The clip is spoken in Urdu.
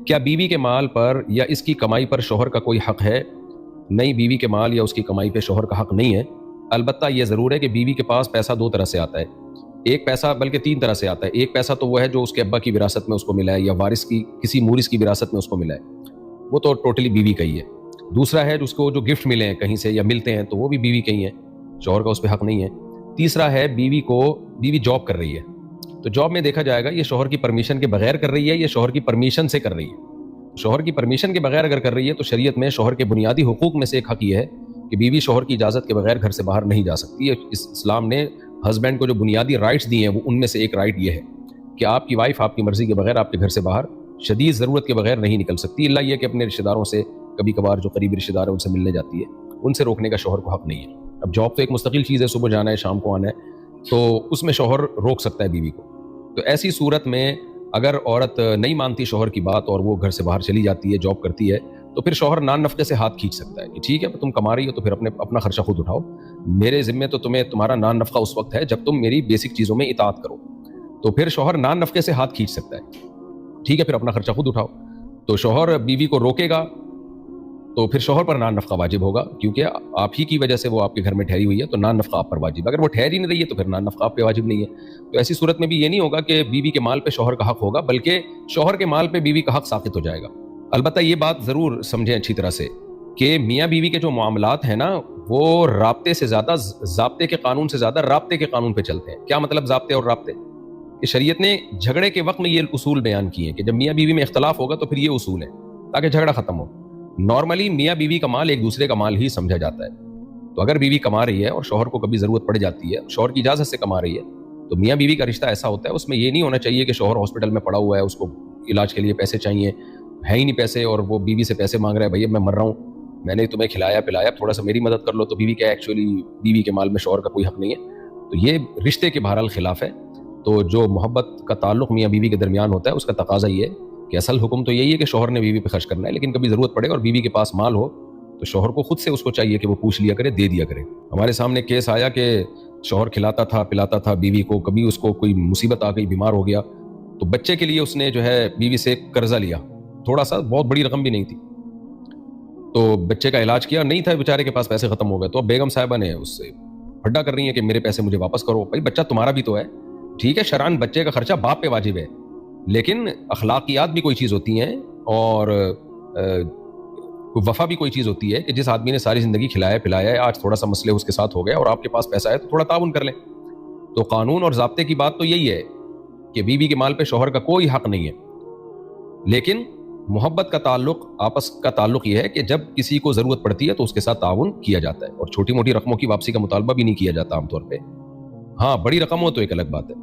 کیا بیوی کے مال پر یا اس کی کمائی پر شوہر کا کوئی حق ہے؟ نہیں، بیوی کے مال یا اس کی کمائی پہ شوہر کا حق نہیں ہے. البتہ یہ ضرور ہے کہ بیوی کے پاس پیسہ دو طرح سے آتا ہے. ایک پیسہ بلکہ تین طرح سے آتا ہے. ایک پیسہ تو وہ ہے جو اس کے ابا کی وراثت میں اس کو ملا ہے یا وارث کی کسی مورث کی وراثت میں اس کو ملا ہے، وہ تو ٹوٹلی بیوی کا ہی ہے. دوسرا ہے اس کو جو گفٹ ملے ہیں کہیں سے یا ملتے ہیں تو وہ بھی بیوی کا ہی ہے، شوہر کا اس پہ حق نہیں ہے. تیسرا ہے بیوی جاب کر رہی ہے تو جاب میں دیکھا جائے گا یہ شوہر کی پرمیشن کے بغیر کر رہی ہے یا شوہر کی پرمیشن سے کر رہی ہے. شوہر کی پرمیشن کے بغیر اگر کر رہی ہے تو شریعت میں شوہر کے بنیادی حقوق میں سے ایک حق یہ ہے کہ بیوی شوہر کی اجازت کے بغیر گھر سے باہر نہیں جا سکتی. اسلام نے ہسبینڈ کو جو بنیادی رائٹس دیے ہیں وہ ان میں سے ایک رائٹ یہ ہے کہ آپ کی وائف آپ کی مرضی کے بغیر آپ کے گھر سے باہر شدید ضرورت کے بغیر نہیں نکل سکتی، الا یہ کہ اپنے رشتہ داروں سے کبھی کبھار جو قریبی رشتہ دار ہیں ان سے ملنے جاتی ہے، ان سے روکنے کا شوہر کو حق نہیں ہے. اب جاب تو ایک مستقل چیز ہے، صبح جانا ہے شام کو آنا ہے، تو اس میں شوہر روک سکتا ہے بیوی کو. تو ایسی صورت میں اگر عورت نہیں مانتی شوہر کی بات اور وہ گھر سے باہر چلی جاتی ہے، جاب کرتی ہے، تو پھر شوہر نان نفقے سے ہاتھ کھینچ سکتا ہے کہ ٹھیک ہے تم کما رہی ہو تو پھر اپنا خرچہ خود اٹھاؤ، میرے ذمے تو تمہارا نان نفقہ اس وقت ہے جب تم میری بیسک چیزوں میں اطاعت کرو. تو پھر شوہر نان نفقے سے ہاتھ کھینچ سکتا ہے، ٹھیک ہے پھر اپنا خرچہ خود اٹھاؤ. تو شوہر بیوی کو روکے گا تو پھر شوہر پر نان نفقہ واجب ہوگا، کیونکہ آپ ہی کی وجہ سے وہ آپ کے گھر میں ٹھہری ہوئی ہے تو نان نفقہ آپ پر واجب ہے. اگر وہ ٹھہر ہی نہیں رہی ہے تو پھر نان نفقہ آپ پہ واجب نہیں ہے. تو ایسی صورت میں بھی یہ نہیں ہوگا کہ بیوی کے مال پہ شوہر کا حق ہوگا، بلکہ شوہر کے مال پہ بیوی کا حق ساقط ہو جائے گا. البتہ یہ بات ضرور سمجھیں اچھی طرح سے کہ میاں بیوی کے جو معاملات ہیں نا وہ رابطے سے زیادہ، ضابطے کے قانون سے زیادہ رابطے کے قانون پہ چلتے ہیں. کیا مطلب ضابطے اور رابطے؟ کہ شریعت نے جھگڑے کے وقت میں یہ اصول بیان کیے ہیں کہ جب میاں بیوی میں اختلاف ہوگا تو پھر یہ اصول ہے تاکہ جھگڑا ختم ہو. نارملی میاں بیوی کا مال ایک دوسرے کا مال ہی سمجھا جاتا ہے. تو اگر بیوی کما رہی ہے اور شوہر کو کبھی ضرورت پڑ جاتی ہے، شوہر کی اجازت سے کما رہی ہے، تو میاں بیوی کا رشتہ ایسا ہوتا ہے اس میں یہ نہیں ہونا چاہیے کہ شوہر ہاسپٹل میں پڑا ہوا ہے، اس کو علاج کے لیے پیسے چاہیے، ہے ہی نہیں پیسے اور وہ بیوی سے پیسے مانگ رہا ہے، بھائی میں مر رہا ہوں، میں نے تمہیں کھلایا پلایا، تھوڑا سا میری مدد کر لو. تو بیوی کا ایکچولی بیوی کے مال میں شوہر کا کوئی حق نہیں ہے. تو یہ رشتے کے بہرحال خلاف ہے. تو جو محبت کا تعلق میاں بیوی کے درمیان ہوتا ہے اس کا تقاضا یہ ہے کہ اصل حکم تو یہی ہے کہ شوہر نے بیوی پہ خرچ کرنا ہے، لیکن کبھی ضرورت پڑے اور بیوی کے پاس مال ہو تو شوہر کو خود سے اس کو چاہیے کہ وہ پوچھ لیا کرے، دے دیا کرے. ہمارے سامنے کیس آیا کہ شوہر کھلاتا تھا پلاتا تھا بیوی کو، کبھی اس کو کوئی مصیبت آ گئی، بیمار ہو گیا تو بچے کے لیے اس نے جو ہے بیوی سے قرضہ لیا، تھوڑا سا، بہت بڑی رقم بھی نہیں تھی. تو بچے کا علاج کیا، نہیں تھا بیچارے کے پاس پیسے، ختم ہو گئے. تو اب بیگم صاحبہ نے اس سے پھڈا کر رہی ہیں کہ میرے پیسے مجھے واپس کرو. بھائی بچہ تمہارا بھی تو ہے، ٹھیک ہے شرعاً بچے کا خرچہ باپ پہ واجب ہے، لیکن اخلاقیات بھی کوئی چیز ہوتی ہیں اور وفا بھی کوئی چیز ہوتی ہے کہ جس آدمی نے ساری زندگی کھلایا پلایا ہے، آج تھوڑا سا مسئلے اس کے ساتھ ہو گیا اور آپ کے پاس پیسہ ہے تو تھوڑا تعاون کر لیں. تو قانون اور ضابطے کی بات تو یہی ہے کہ بیوی کے مال پہ شوہر کا کوئی حق نہیں ہے، لیکن محبت کا تعلق، آپس کا تعلق یہ ہے کہ جب کسی کو ضرورت پڑتی ہے تو اس کے ساتھ تعاون کیا جاتا ہے، اور چھوٹی موٹی رقموں کی واپسی کا مطالبہ بھی نہیں کیا جاتا عام طور پہ. ہاں بڑی رقم ہو تو ایک الگ بات ہے.